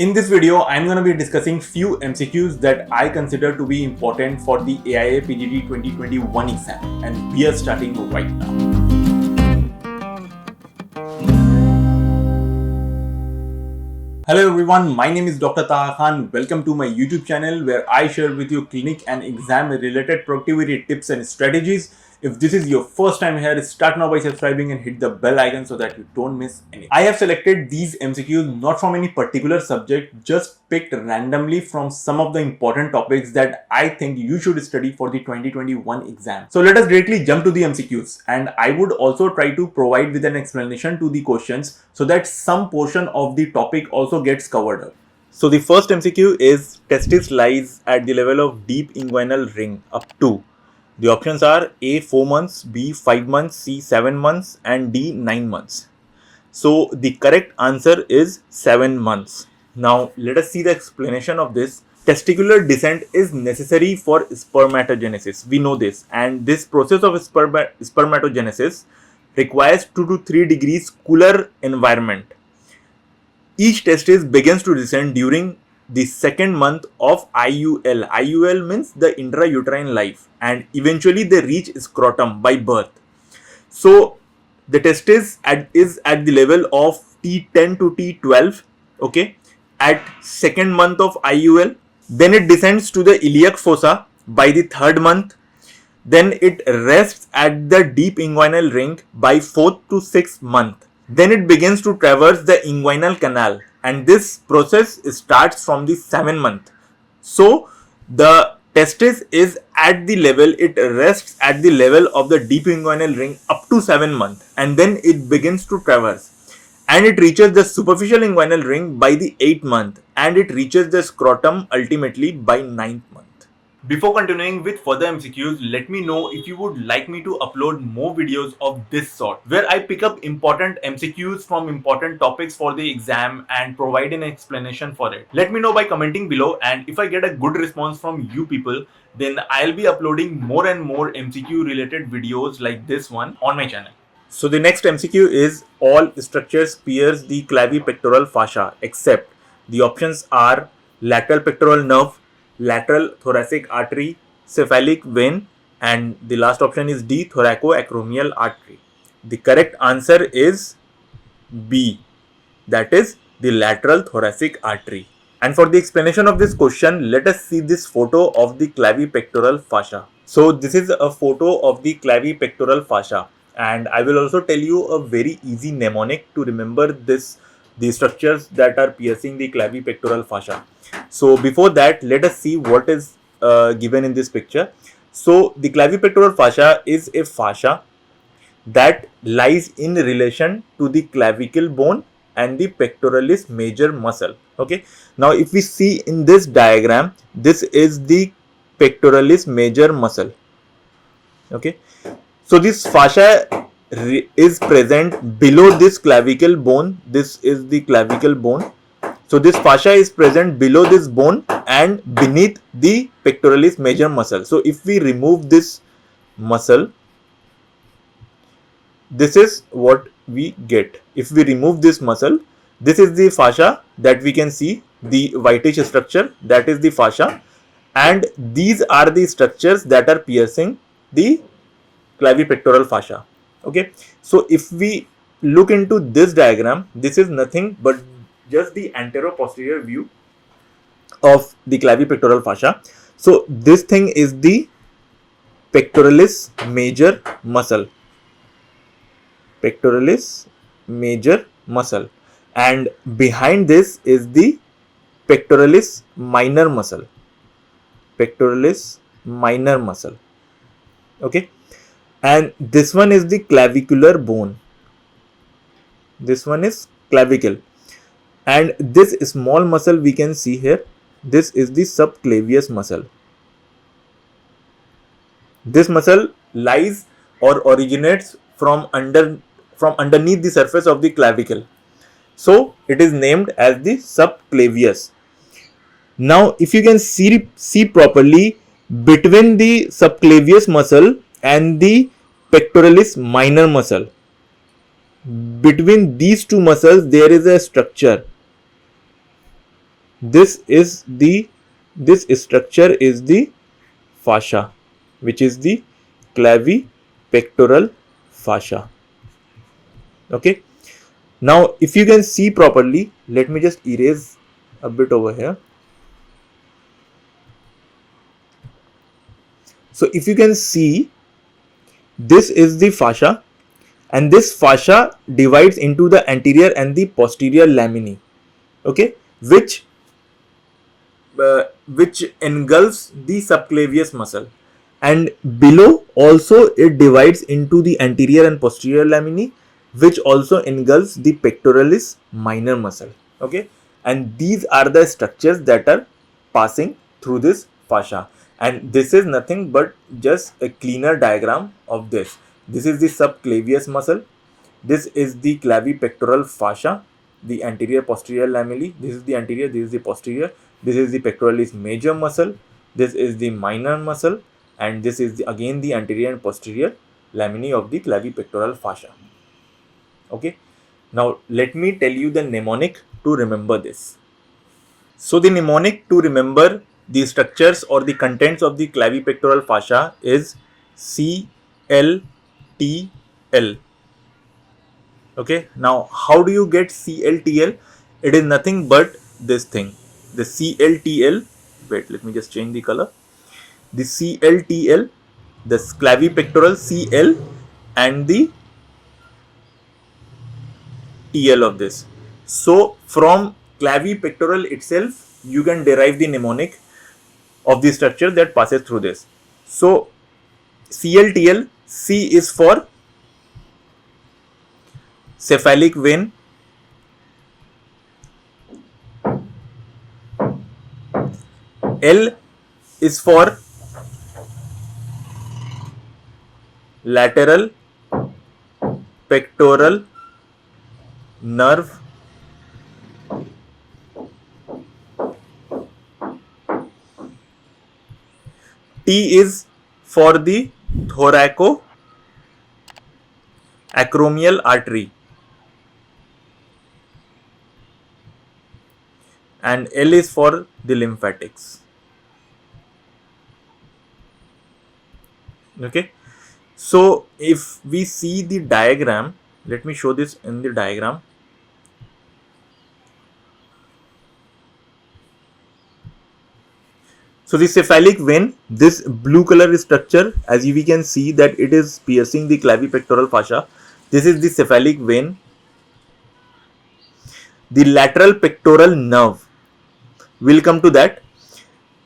In this video, I'm going to be discussing few MCQs that I consider to be important for the AIA PGD 2021 exam, and we are starting right now. Hello everyone, my name is Dr. Taha Khan. Welcome to my YouTube channel where I share with you clinic and exam related productivity tips and strategies. If this is your first time here, start now by subscribing and hit the bell icon so that you don't miss anything. I have selected these MCQs not from any particular subject, just picked randomly from some of the important topics that I think you should study for the 2021 exam. So let us directly jump to the MCQs, and I would also try to provide with an explanation to the questions so that some portion of the topic also gets covered up. So the first MCQ is testis lies at the level of deep inguinal ring up to. The options are A 4 months, B 5 months, C 7 months and D 9 months. So the correct answer is 7 months. Now let us see the explanation of this. Testicular descent is necessary for spermatogenesis. We know this, and this process of spermatogenesis requires 2 to 3 degrees cooler environment. Each testis begins to descend during the second month of IUL. IUL means the intrauterine life, and eventually they reach scrotum by birth. So the testis is at the level of T10 to T12, okay, at second month of IUL. Then it descends to the iliac fossa by the third month. Then it rests at the deep inguinal ring by 4th to 6th month. Then it begins to traverse the inguinal canal, and this process starts from the 7th month. So the testis is at the level, it rests at the level of the deep inguinal ring up to 7th month, and then it begins to traverse, and it reaches the superficial inguinal ring by the 8th month, and it reaches the scrotum ultimately by 9th month. Before continuing with further MCQs, let me know if you would like me to upload more videos of this sort, where I pick up important MCQs from important topics for the exam and provide an explanation for it. Let me know by commenting below, and if I get a good response from you people, then I'll be uploading more and more MCQ related videos like this one on my channel. So the next MCQ is all structures pierce the clavipectoral fascia except. The options are lateral pectoral nerve, lateral thoracic artery, cephalic vein, and the last option is D, thoracoacromial artery. The correct answer is B, that is the lateral thoracic artery. And for the explanation of this question, let us see this photo of the clavipectoral fascia. So this is a photo of the clavipectoral fascia, and I will also tell you a very easy mnemonic to remember the structures that are piercing the clavipectoral fascia. So before that, let us see what is given in this picture. So the clavipectoral fascia is a fascia that lies in relation to the clavicle bone and the pectoralis major muscle. Okay. Now if we see in this diagram, this is the pectoralis major muscle. Okay. So this fascia is present below this clavicle bone. This is the clavicle bone. So this fascia is present below this bone and beneath the pectoralis major muscle. So if we remove this muscle, this is what we get. If we remove this muscle, this is the fascia that we can see, the whitish structure, that is the fascia, and these are the structures that are piercing the clavipectoral fascia. Okay, so if we look into this diagram, this is nothing but just the anterior-posterior view of the clavipectoral fascia. So this thing is the pectoralis major muscle. Pectoralis major muscle, and behind this is the pectoralis minor muscle. Pectoralis minor muscle. Okay, and this one is the clavicular bone. This one is clavicle. And this small muscle we can see here, this is the subclavius muscle. This muscle lies or originates from underneath the surface of the clavicle. So it is named as the subclavius. Now if you can see properly, between the subclavius muscle and the pectoralis minor muscle, between these two muscles there is a structure. this structure is the fascia, which is the clavipectoral fascia. Okay, now if you can see properly, let me just erase a bit over here. So if you can see, this is the fascia, and this fascia divides into the anterior and the posterior laminae, okay, which engulfs the subclavius muscle, and below also it divides into the anterior and posterior laminae, which also engulfs the pectoralis minor muscle. Okay, and these are the structures that are passing through this fascia, and this is nothing but just a cleaner diagram of this. This is the subclavius muscle, this is the clavipectoral fascia, the anterior posterior lamellae. This is the anterior, this is the posterior. This is the pectoralis major muscle. This is the minor muscle, and this is again the anterior and posterior laminae of the clavipectoral fascia. Okay. Now let me tell you the mnemonic to remember this. So the mnemonic to remember the structures or the contents of the clavipectoral fascia is CLTL. Okay, now how do you get CLTL? It is nothing but this thing, the CLTL. Wait, let me just change the color. The CLTL, the clavipectoral CL, and the TL of this. So from clavipectoral itself, you can derive the mnemonic of the structure that passes through this. So CLTL, C is for cephalic vein, L is for lateral pectoral nerve, T is for the thoracoacromial artery, and L is for the lymphatics. Okay, so if we see the diagram, let me show this in the diagram. So the cephalic vein, this blue color structure, as we can see that it is piercing the clavipectoral fascia. This is the cephalic vein. The lateral pectoral nerve, we'll come to that.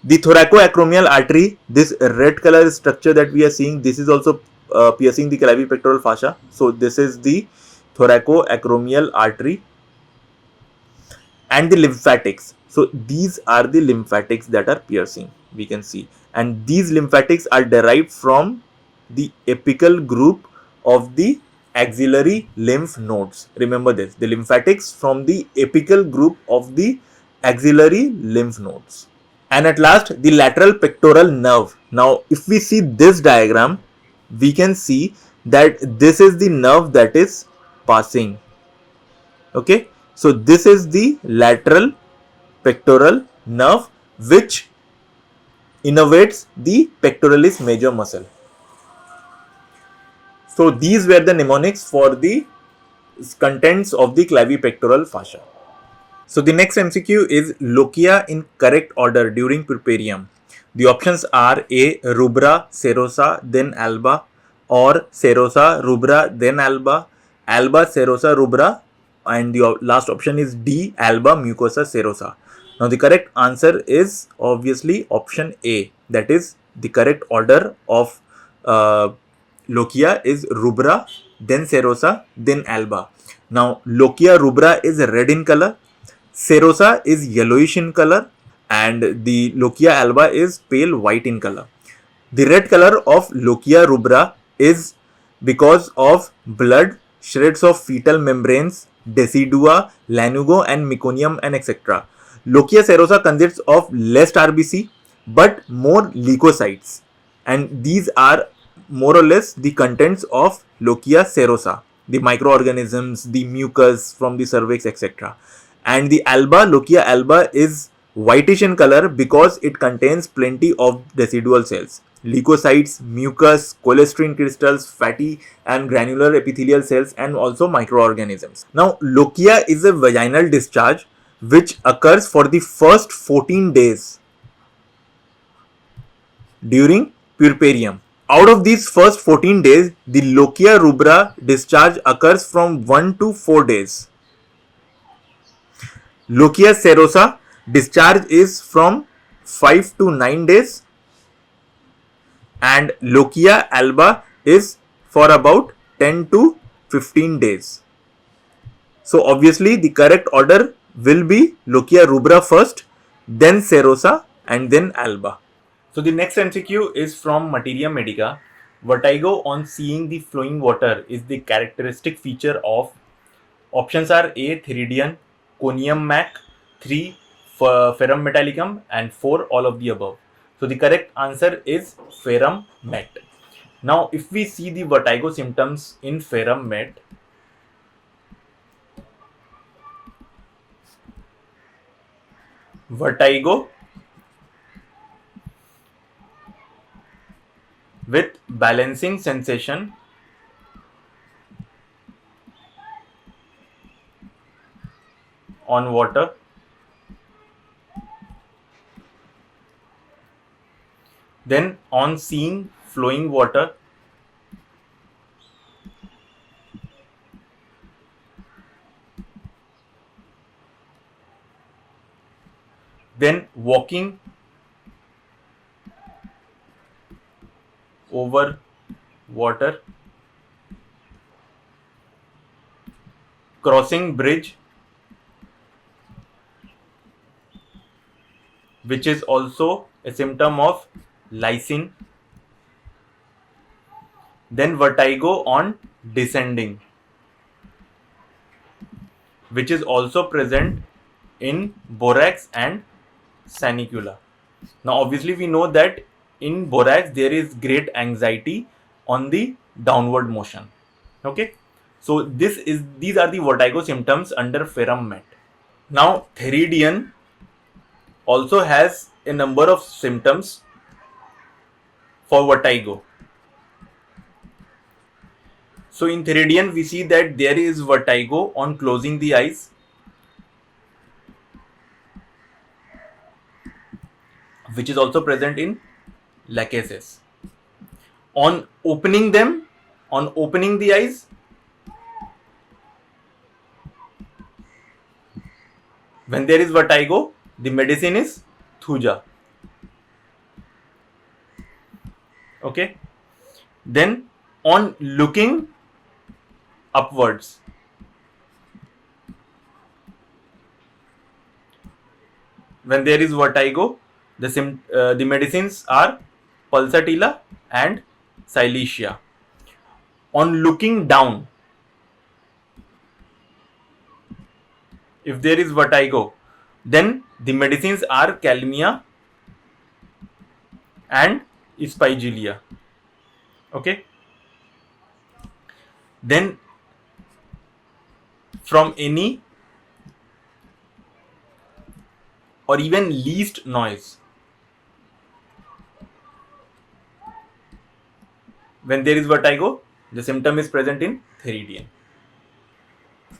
The thoracoacromial artery, this red color structure that we are seeing, this is also piercing the clavipectoral fascia. So this is the thoracoacromial artery. And the lymphatics, so these are the lymphatics that are piercing, we can see, and these lymphatics are derived from the apical group of the axillary lymph nodes. Remember this, the lymphatics from the apical group of the axillary lymph nodes. And at last, the lateral pectoral nerve. Now if we see this diagram, we can see that this is the nerve that is passing. Okay, so this is the lateral pectoral nerve which innervates the pectoralis major muscle. So these were the mnemonics for the contents of the clavipectoral fascia. So the next MCQ is lochia in correct order during purpurium. The options are A. Rubra, serosa, then alba, or serosa, rubra, then alba, alba, serosa, rubra, and the last option is D. Alba, mucosa, serosa. Now the correct answer is obviously option A. That is the correct order of lochia is rubra, then serosa, then alba. Now lochia rubra is red in color, serosa is yellowish in color, and the lochia alba is pale white in color. The red color of lochia rubra is because of blood, shreds of fetal membranes, decidua, lanugo, and meconium, and etc. Lochia serosa consists of less RBC but more leukocytes, and these are more or less the contents of lochia serosa, the microorganisms, the mucus from the cervix, etc. And the alba, lochia alba, is whitish in color because it contains plenty of decidual cells, leukocytes, mucus, cholesterol crystals, fatty and granular epithelial cells, and also microorganisms. Now, lochia is a vaginal discharge which occurs for the first 14 days during puerperium. Out of these first 14 days, the lochia rubra discharge occurs from 1 to 4 days. Lochia serosa discharge is from 5 to 9 days, and Lochia alba is for about 10 to 15 days. So obviously the correct order will be Lochia rubra first, then serosa, and then alba. So the next MCQ is from Materia Medica. Vertigo on seeing the flowing water is the characteristic feature of. Options are A. Theridion, conium mac, 3. Ferrum metallicum, and 4. All of the above. So the correct answer is ferrum met. Now if we see the vertigo symptoms in ferrum met, vertigo with balancing sensation on water, then on seeing flowing water, then walking over water, crossing bridge, which is also a symptom of lysine, then vertigo on descending, which is also present in borax and sanicula. Now obviously we know that in borax there is great anxiety on the downward motion. Okay, so these are the vertigo symptoms under ferrum met. Now Theridion also has a number of symptoms for vertigo. So in Theridion we see that there is vertigo on closing the eyes, which is also present in lachesis. On opening the eyes, when there is vertigo, the medicine is thuja. Okay. Then on looking upwards, when there is vertigo, the medicines are pulsatilla and silesia. On looking down, if there is vertigo, then the medicines are calmia and spigelia. Okay. Then from any or even least noise, when there is vertigo, the symptom is present in Theridion.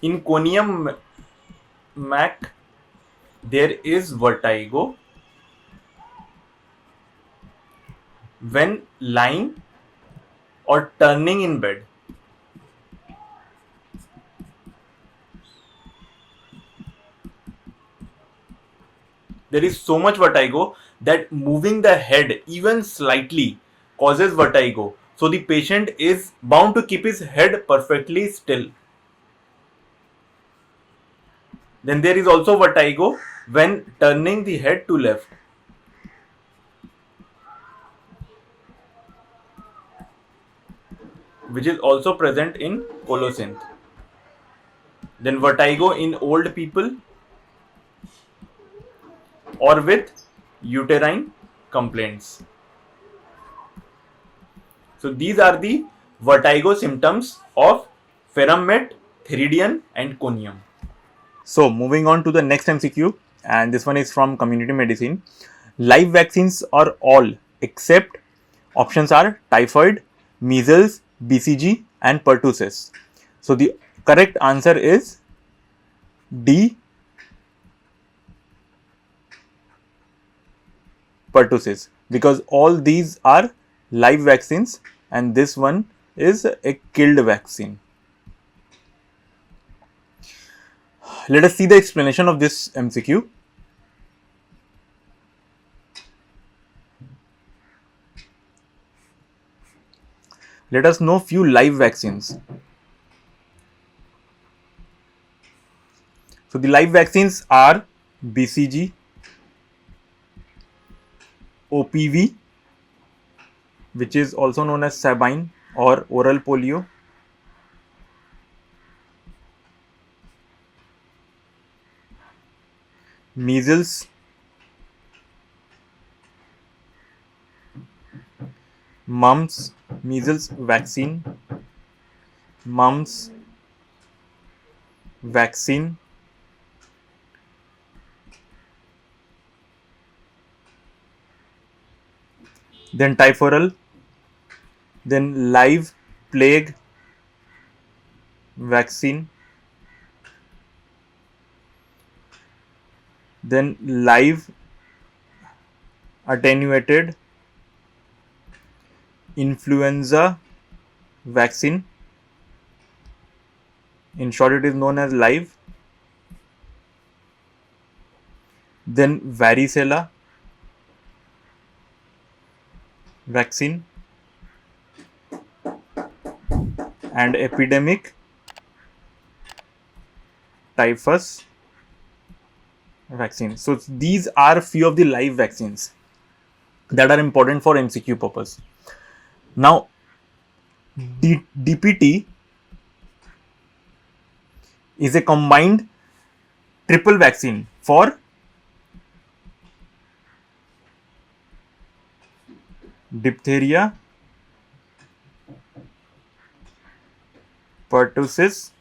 In conium mac, there is vertigo when lying or turning in bed. There is so much vertigo that moving the head even slightly causes vertigo. So the patient is bound to keep his head perfectly still. Then there is also vertigo when turning the head to left. Which is also present in colocynth. Then vertigo in old people or with uterine complaints. So these are the vertigo symptoms of ferrum met, Theridion and conium. So moving on to the next MCQ. and this one is from community medicine. Live vaccines are all except options are typhoid, measles, BCG, and pertussis. So the correct answer is D, pertussis, because all these are live vaccines and this one is a killed vaccine. Let us see the explanation of this MCQ. Let us know few live vaccines. So the live vaccines are BCG, OPV, which is also known as Sabine or oral polio, measles, mumps, measles vaccine, mumps vaccine, then typhoral, then live plague vaccine, then live attenuated influenza vaccine. In short, it is known as live. Then varicella vaccine and epidemic typhus vaccine. So these are few of the live vaccines that are important for MCQ purpose. Now DPT is a combined triple vaccine for diphtheria, pertussis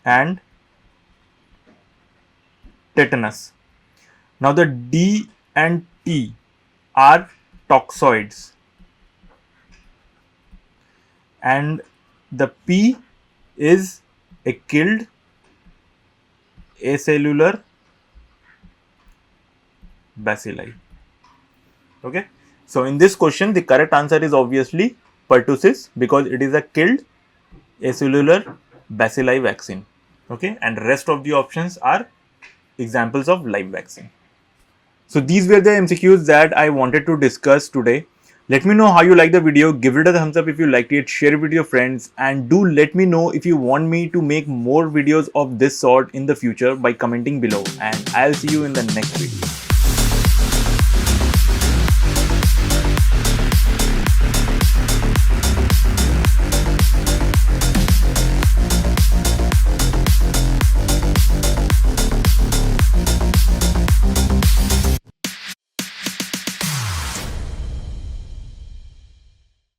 and tetanus. Now the D and T are toxoids and the P is a killed acellular bacilli. Okay, so in this question the correct answer is obviously pertussis because it is a killed acellular bacilli vaccine. Okay, and rest of the options are examples of live vaccine. So these were the MCQs that I wanted to discuss today. Let me know how you like the video, give it a thumbs up if you liked it, share it with your friends, and do let me know if you want me to make more videos of this sort in the future by commenting below, and I'll see you in the next video.